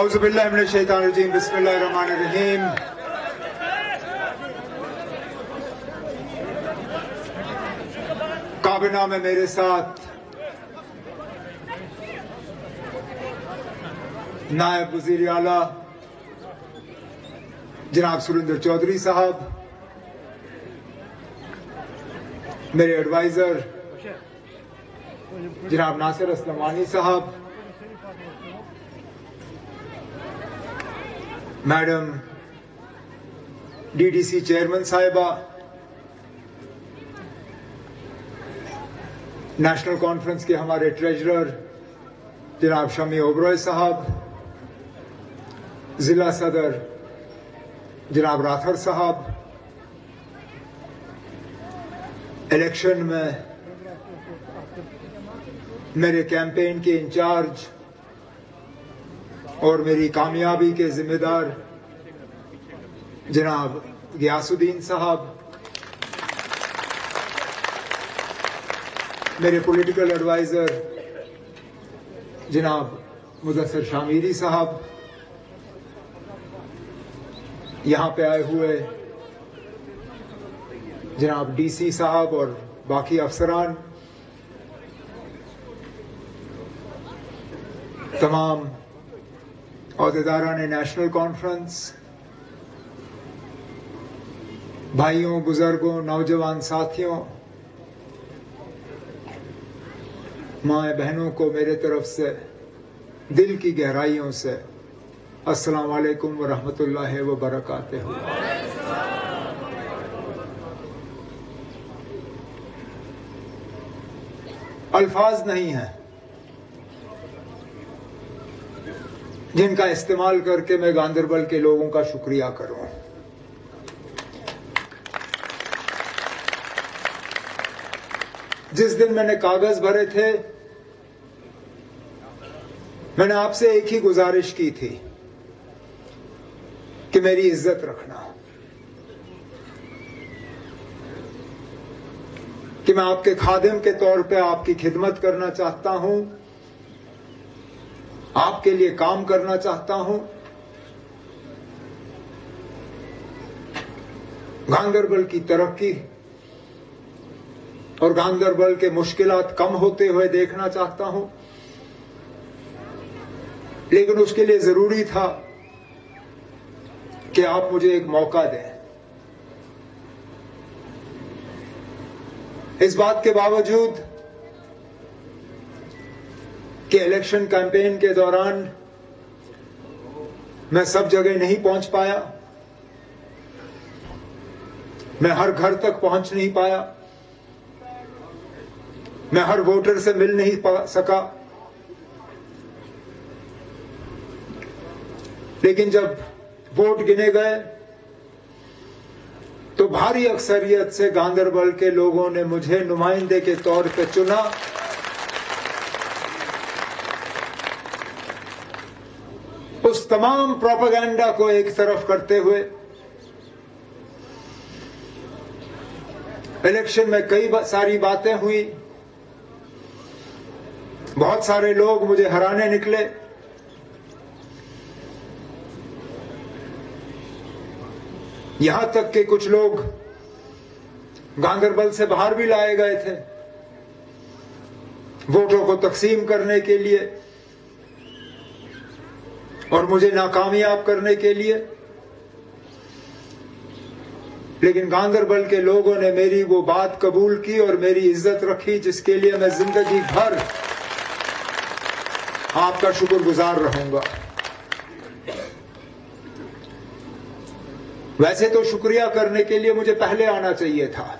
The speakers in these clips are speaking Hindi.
औज़ुबिल्लाहि मिनश शैतानिर रजीम, बिस्मिल्लाहिर रहमानिर रहीम। काबिना में मेरे साथ नायब वज़ीर आला जनाब सुरेंद्र चौधरी साहब, मेरे एडवाइजर जनाब नासिर असलमानी साहब, मैडम डीडीसी चेयरमैन साहिबा, नेशनल कॉन्फ्रेंस के हमारे ट्रेजरर जनाब शमी ओबरॉय साहब, जिला सदर जनाब राथर साहब, इलेक्शन में मेरे कैंपेन के इंचार्ज और मेरी कामयाबी के जिम्मेदार जनाब गियासुद्दीन साहब, मेरे पॉलिटिकल एडवाइजर जनाब मुदस्सिर शामिरी साहब, यहां पे आए हुए जनाब डीसी साहब और बाकी अफसरान, तमाम औहदेदारान नेशनल कॉन्फ्रेंस, भाइयों, बुजुर्गों, नौजवान साथियों, माए बहनों को मेरे तरफ से दिल की गहराइयों से अस्सलाम वालेकुम व रहमतुल्लाहि व बरकातहू। अल्फाज नहीं है जिनका इस्तेमाल करके मैं गांदरबल के लोगों का शुक्रिया करूं। जिस दिन मैंने कागज भरे थे, मैंने आपसे एक ही गुजारिश की थी कि मेरी इज्जत रखना, कि मैं आपके खादिम के तौर पे आपकी खिदमत करना चाहता हूं, आपके लिए काम करना चाहता हूं। गांदरबल की तरक्की और गांदरबल के मुश्किलात कम होते हुए देखना चाहता हूं, लेकिन उसके लिए जरूरी था कि आप मुझे एक मौका दें। इस बात के बावजूद कि इलेक्शन कैंपेन के दौरान मैं सब जगह नहीं पहुंच पाया, मैं हर घर तक पहुंच नहीं पाया, मैं हर वोटर से मिल नहीं सका, लेकिन जब वोट गिने गए तो भारी अक्सरियत से गांदरबल के लोगों ने मुझे नुमाइंदे के तौर पर चुना। उस तमाम प्रोपेगेंडा को एक तरफ करते हुए इलेक्शन में कई सारी बातें हुई, बहुत सारे लोग मुझे हराने निकले, यहां तक कि कुछ लोग गांदरबल से बाहर भी लाए गए थे वोटों को तकसीम करने के लिए और मुझे नाकामयाब करने के लिए। लेकिन गांदरबल के लोगों ने मेरी वो बात कबूल की और मेरी इज्जत रखी, जिसके लिए मैं जिंदगी भर आपका शुक्रगुजार रहूंगा। वैसे तो शुक्रिया करने के लिए मुझे पहले आना चाहिए था,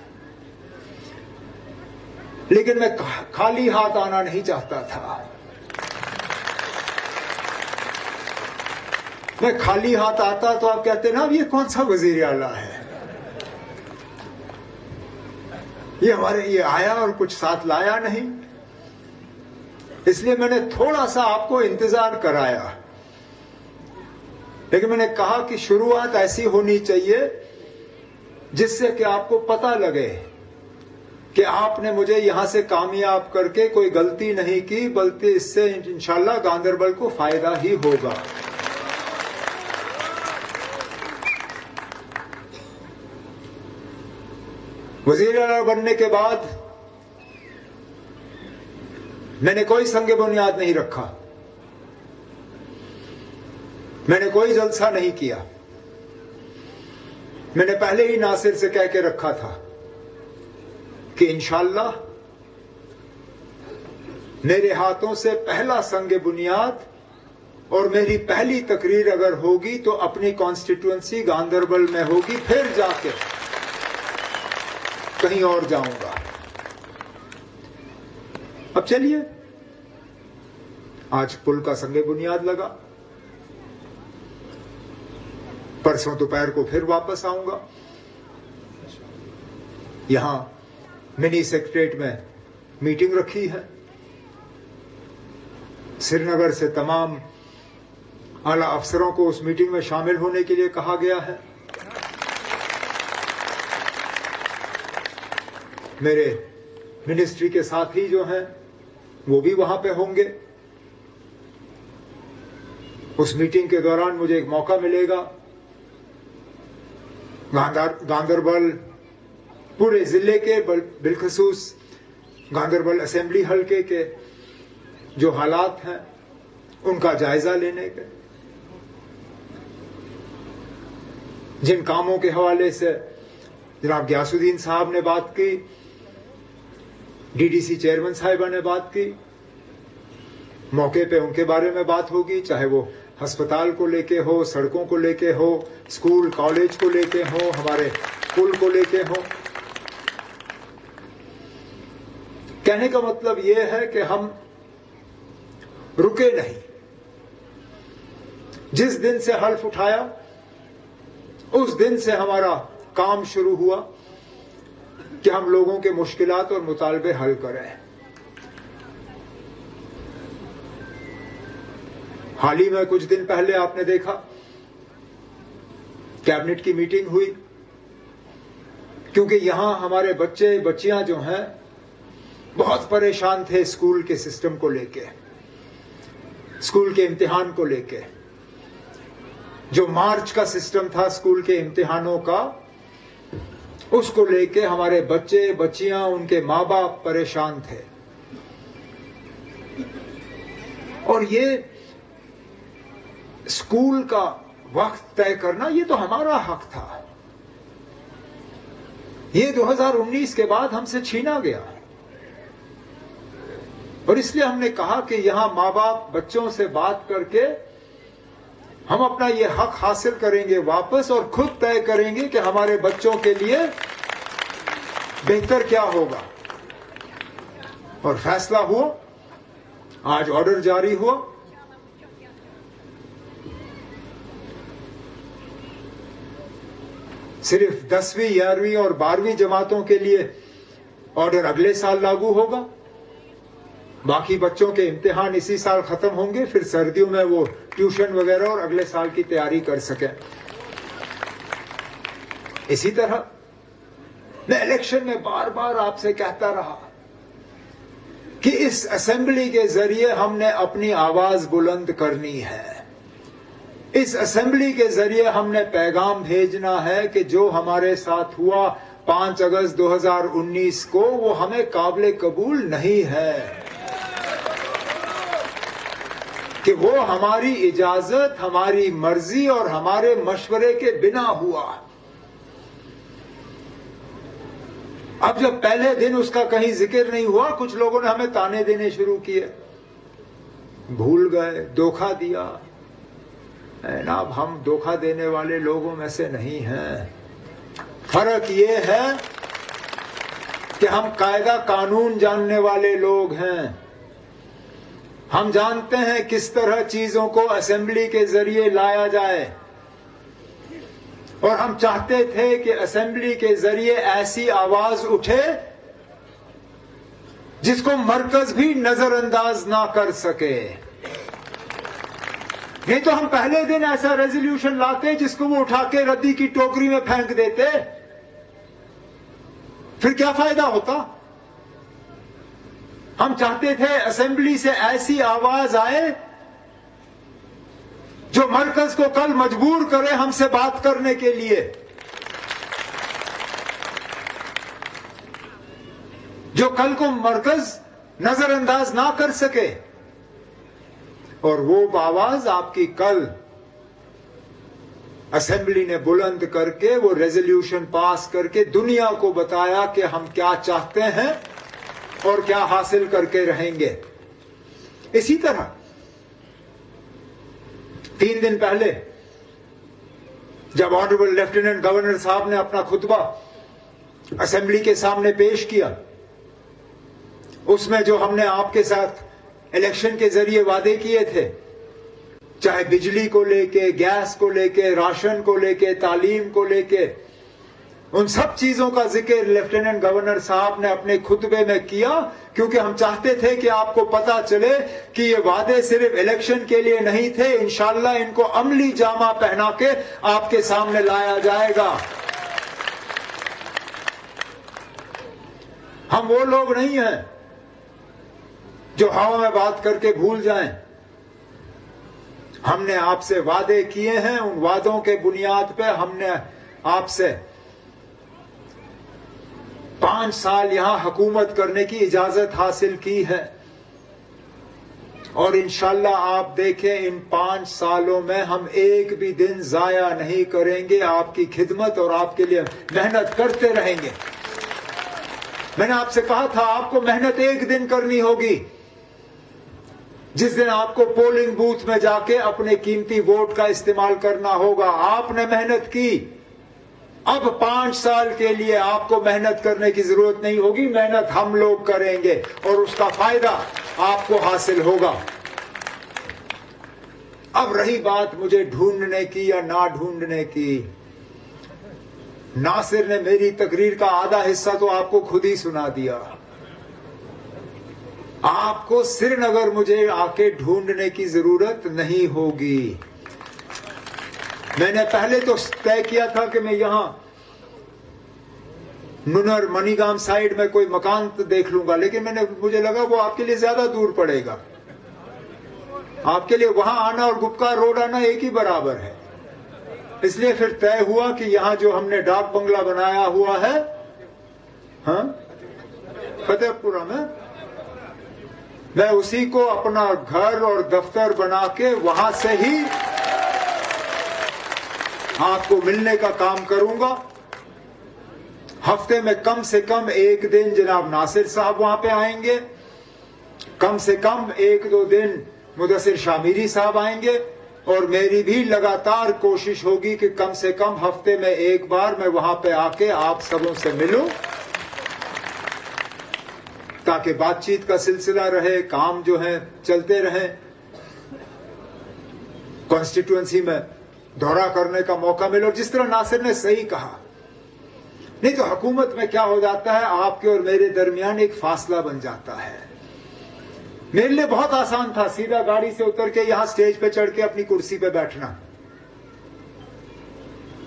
लेकिन मैं खाली हाथ आना नहीं चाहता था। मैं खाली हाथ आता तो आप कहते ना, अब ये कौन सा वजीर आला है, ये आया और कुछ साथ लाया नहीं। इसलिए मैंने थोड़ा सा आपको इंतजार कराया, लेकिन मैंने कहा कि शुरुआत ऐसी होनी चाहिए जिससे कि आपको पता लगे कि आपने मुझे यहां से कामयाब करके कोई गलती नहीं की, बल्कि इससे इंशाल्लाह गांदरबल को फायदा ही होगा। वजीर आला बनने के बाद मैंने कोई संग बुनियाद नहीं रखा, मैंने कोई जलसा नहीं किया। मैंने पहले ही नासिर से कह के रखा था कि इंशाअल्लाह मेरे हाथों से पहला संग बुनियाद और मेरी पहली तकरीर अगर होगी तो अपनी कॉन्स्टिट्यूएंसी गांदरबल में होगी, फिर जाके कहीं और जाऊंगा। अब चलिए, आज पुल का संग बुनियाद लगा, परसों दोपहर को फिर वापस आऊंगा। यहां मिनी सेक्रेटेरिएट में मीटिंग रखी है। श्रीनगर से तमाम आला अफसरों को उस मीटिंग में शामिल होने के लिए कहा गया है। मेरे मिनिस्ट्री के साथी जो हैं वो भी वहां पे होंगे। उस मीटिंग के दौरान मुझे एक मौका मिलेगा गांदरबल पूरे जिले के बिलखसूस गांदरबल असेंबली हलके के जो हालात हैं उनका जायजा लेने के, जिन कामों के हवाले से जनाब गयासुद्दीन साहब ने बात की, डीडीसी चेयरमैन साहिबा ने बात की, मौके पे उनके बारे में बात होगी, चाहे वो अस्पताल को लेके हो, सड़कों को लेके हो, स्कूल कॉलेज को लेके हो, हमारे पुल को लेके हो। कहने का मतलब यह है कि हम रुके नहीं। जिस दिन से हल्फ उठाया उस दिन से हमारा काम शुरू हुआ कि हम लोगों के मुश्किलात और मुतालबे हल करें। हाल ही में कुछ दिन पहले आपने देखा कैबिनेट की मीटिंग हुई, क्योंकि यहां हमारे बच्चे बच्चियां जो हैं बहुत परेशान थे स्कूल के सिस्टम को लेके, स्कूल के इम्तिहान को लेके। जो मार्च का सिस्टम था स्कूल के इम्तिहानों का, उसको लेके हमारे बच्चे बच्चियां, उनके माँ बाप परेशान थे। और ये स्कूल का वक्त तय करना, ये तो हमारा हक था। ये 2019 के बाद हमसे छीना गया, और इसलिए हमने कहा कि यहां माँ बाप बच्चों से बात करके हम अपना ये हक हासिल करेंगे वापस, और खुद तय करेंगे कि हमारे बच्चों के लिए बेहतर क्या होगा। और फैसला हुआ, आज ऑर्डर जारी हुआ। सिर्फ 10वीं 11वीं और 12वीं जमातों के लिए ऑर्डर अगले साल लागू होगा। बाकी बच्चों के इम्तिहान इसी साल खत्म होंगे, फिर सर्दियों में वो ट्यूशन वगैरह और अगले साल की तैयारी कर सकें। इसी तरह मैं इलेक्शन में बार बार आपसे कहता रहा कि इस असेंबली के जरिए हमने अपनी आवाज बुलंद करनी है। इस असेंबली के जरिए हमने पैगाम भेजना है कि जो हमारे साथ हुआ 5 अगस्त 2019 को, वो हमें काबिल कबूल नहीं है, कि वो हमारी इजाजत, हमारी मर्जी और हमारे मशवरे के बिना हुआ। अब जब पहले दिन उसका कहीं जिक्र नहीं हुआ, कुछ लोगों ने हमें ताने देने शुरू किए, भूल गए, धोखा दिया। जनाब, हम धोखा देने वाले लोगों में से नहीं हैं। फर्क ये है कि हम कायदा कानून जानने वाले लोग हैं। हम जानते हैं किस तरह चीजों को असेंबली के जरिए लाया जाए, और हम चाहते थे कि असेंबली के जरिए ऐसी आवाज उठे जिसको मरकज भी नजरअंदाज ना कर सके। नहीं तो हम पहले दिन ऐसा रेजोल्यूशन लाते जिसको वो उठा के रद्दी की टोकरी में फेंक देते, फिर क्या फायदा होता। हम चाहते थे असेंबली से ऐसी आवाज आए जो मरकज को कल मजबूर करे हमसे बात करने के लिए। जो कल को मरकज नजरअंदाज ना कर सके। और वो आवाज आपकी कल असेंबली ने बुलंद करके वो रेजोल्यूशन पास करके दुनिया को बताया कि हम क्या चाहते हैं और क्या हासिल करके रहेंगे। इसी तरह 3 दिन पहले जब ऑनरेबल लेफ्टिनेंट गवर्नर साहब ने अपना खुतबा असेंबली के सामने पेश किया, उसमें जो हमने आपके साथ इलेक्शन के जरिए वादे किए थे, चाहे बिजली को लेके, गैस को लेके, राशन को लेके, तालीम को लेके, उन सब चीजों का जिक्र लेफ्टिनेंट गवर्नर साहब ने अपने खुतबे में किया, क्योंकि हम चाहते थे कि आपको पता चले कि ये वादे सिर्फ इलेक्शन के लिए नहीं थे। इंशाल्लाह इनको अमली जामा पहना के आपके सामने लाया जाएगा। हम वो लोग नहीं हैं जो हवा में बात करके भूल जाएं। हमने आपसे वादे किए हैं, उन वादों के बुनियाद पे हमने आपसे 5 साल यहां हुकूमत करने की इजाजत हासिल की है। और इंशाल्लाह आप देखें, इन 5 सालों में हम एक भी दिन जाया नहीं करेंगे। आपकी खिदमत और आपके लिए मेहनत करते रहेंगे। मैंने आपसे कहा था आपको मेहनत एक दिन करनी होगी, जिस दिन आपको पोलिंग बूथ में जाके अपने कीमती वोट का इस्तेमाल करना होगा। आपने मेहनत की, अब 5 साल के लिए आपको मेहनत करने की जरूरत नहीं होगी। मेहनत हम लोग करेंगे और उसका फायदा आपको हासिल होगा। अब रही बात मुझे ढूंढने की या ना ढूंढने की, नासिर ने मेरी तकरीर का आधा हिस्सा तो आपको खुद ही सुना दिया। आपको श्रीनगर मुझे आके ढूंढने की जरूरत नहीं होगी। मैंने पहले तो तय किया था कि मैं यहां नुनर मनीगाम साइड में कोई मकान तो देख लूंगा, लेकिन मुझे लगा वो आपके लिए ज्यादा दूर पड़ेगा। आपके लिए वहां आना और गुपका रोड आना एक ही बराबर है। इसलिए फिर तय हुआ कि यहां जो हमने डाक बंगला बनाया हुआ है, हाँ, फतेहपुरा में, मैं उसी को अपना घर और दफ्तर बना के वहां से ही आपको मिलने का काम करूंगा। हफ्ते में कम से कम एक दिन जनाब नासिर साहब वहां पे आएंगे, कम से कम 1-2 दिन मुदस्सिर शामिरी साहब आएंगे, और मेरी भी लगातार कोशिश होगी कि कम से कम हफ्ते में एक बार मैं वहां पे आके आप सबों से मिलूं, ताकि बातचीत का सिलसिला रहे, काम जो है चलते रहे, कॉन्स्टिट्यूएंसी में दौरा करने का मौका मिले। और जिस तरह नासिर ने सही कहा, नहीं तो हुकूमत में क्या हो जाता है, आपके और मेरे दरमियान एक फासला बन जाता है। मेरे लिए बहुत आसान था सीधा गाड़ी से उतर के यहां स्टेज पे चढ़ के अपनी कुर्सी पे बैठना,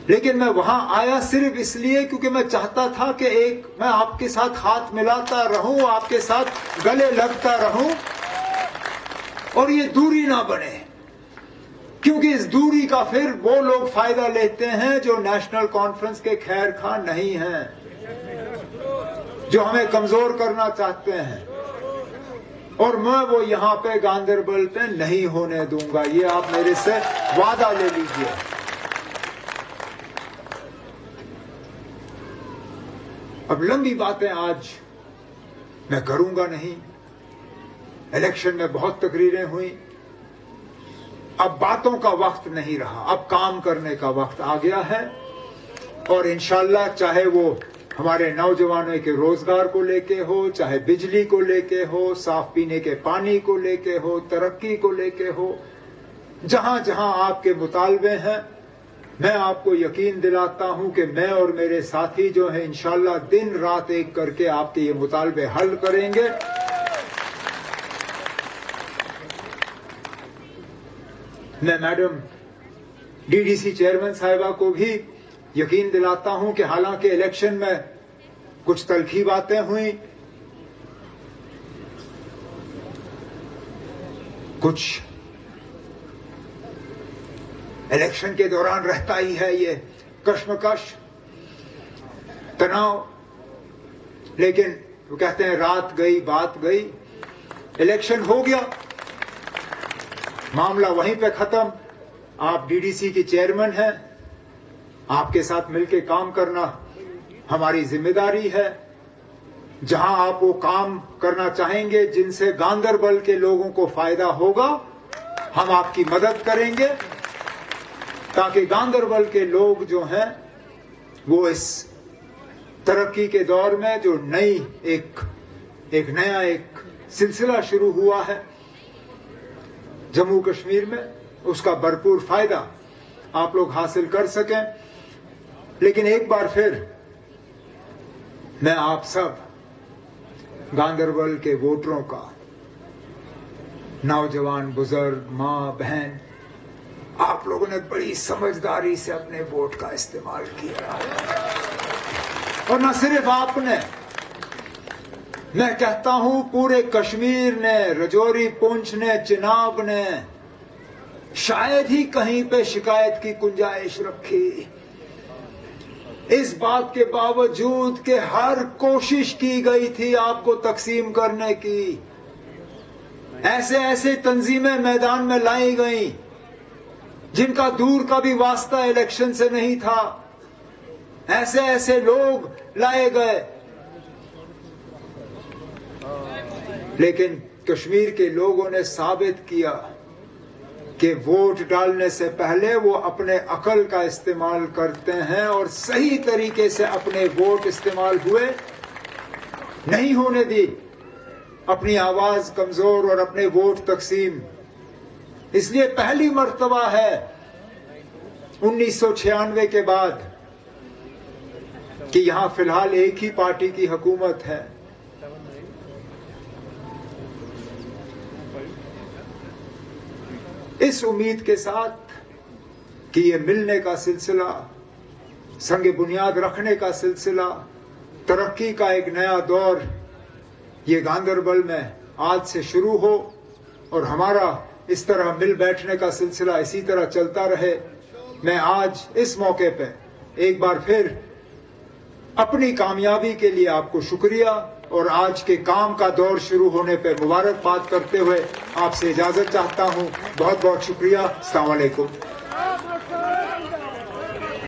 लेकिन मैं वहां आया सिर्फ इसलिए क्योंकि मैं चाहता था कि मैं आपके साथ हाथ मिलाता रहूं, आपके साथ गले लगता रहूं, और ये दूरी ना बने, क्योंकि इस दूरी का फिर वो लोग फायदा लेते हैं जो नेशनल कॉन्फ्रेंस के खैर खां नहीं हैं, जो हमें कमजोर करना चाहते हैं। और मैं वो यहां पे गांदरबल पे नहीं होने दूंगा, ये आप मेरे से वादा ले लीजिए। अब लंबी बातें आज मैं करूंगा नहीं। इलेक्शन में बहुत तकरीरें हुई, अब बातों का वक्त नहीं रहा, अब काम करने का वक्त आ गया है। और इंशाल्लाह चाहे वो हमारे नौजवानों के रोजगार को लेके हो, चाहे बिजली को लेके हो, साफ पीने के पानी को लेके हो, तरक्की को लेके हो, जहां जहां आपके मुतालबे हैं, मैं आपको यकीन दिलाता हूं कि मैं और मेरे साथी जो हैं इंशाल्लाह दिन रात एक करके आपके ये मुतालबे हल करेंगे। मैं मैडम डीडीसी चेयरमैन साहिबा को भी यकीन दिलाता हूं कि हालांकि इलेक्शन में कुछ तल्खी बातें हुई, कुछ इलेक्शन के दौरान रहता ही है ये कश्मकश, तनाव, लेकिन वो कहते हैं रात गई बात गई, इलेक्शन हो गया, मामला वहीं पे खत्म। आप डीडीसी की चेयरमैन हैं, आपके साथ मिलकर काम करना हमारी जिम्मेदारी है। जहां आप वो काम करना चाहेंगे जिनसे गांदरबल के लोगों को फायदा होगा, हम आपकी मदद करेंगे, ताकि गांदरबल के लोग जो हैं वो इस तरक्की के दौर में जो एक नया सिलसिला शुरू हुआ है जम्मू कश्मीर में, उसका भरपूर फायदा आप लोग हासिल कर सकें। लेकिन एक बार फिर मैं आप सब गांदरबल के वोटरों का, नौजवान बुजुर्ग मां बहन, आप लोगों ने बड़ी समझदारी से अपने वोट का इस्तेमाल किया। और न सिर्फ आपने, मैं कहता हूं पूरे कश्मीर ने, रजौरी पुंछ ने, चिनाब ने शायद ही कहीं पे शिकायत की गुंजाइश रखी। इस बात के बावजूद कि हर कोशिश की गई थी आपको तकसीम करने की, ऐसे ऐसे तंजीमें मैदान में लाई गई जिनका दूर का भी वास्ता इलेक्शन से नहीं था, ऐसे ऐसे लोग लाए गए, लेकिन कश्मीर के लोगों ने साबित किया कि वोट डालने से पहले वो अपने अकल का इस्तेमाल करते हैं और सही तरीके से अपने वोट इस्तेमाल हुए, नहीं होने दी अपनी आवाज कमजोर और अपने वोट तकसीम। इसलिए पहली मर्तबा है 1996 के बाद कि यहां फिलहाल एक ही पार्टी की हुकूमत है। इस उम्मीद के साथ कि ये मिलने का सिलसिला, संगे बुनियाद रखने का सिलसिला, तरक्की का एक नया दौर ये गांदरबल में आज से शुरू हो और हमारा इस तरह मिल बैठने का सिलसिला इसी तरह चलता रहे। मैं आज इस मौके पे एक बार फिर अपनी कामयाबी के लिए आपको शुक्रिया और आज के काम का दौर शुरू होने पे मुबारकबाद करते हुए आपसे इजाजत चाहता हूं। बहुत बहुत शुक्रिया। अस्सलाम वालेकुम।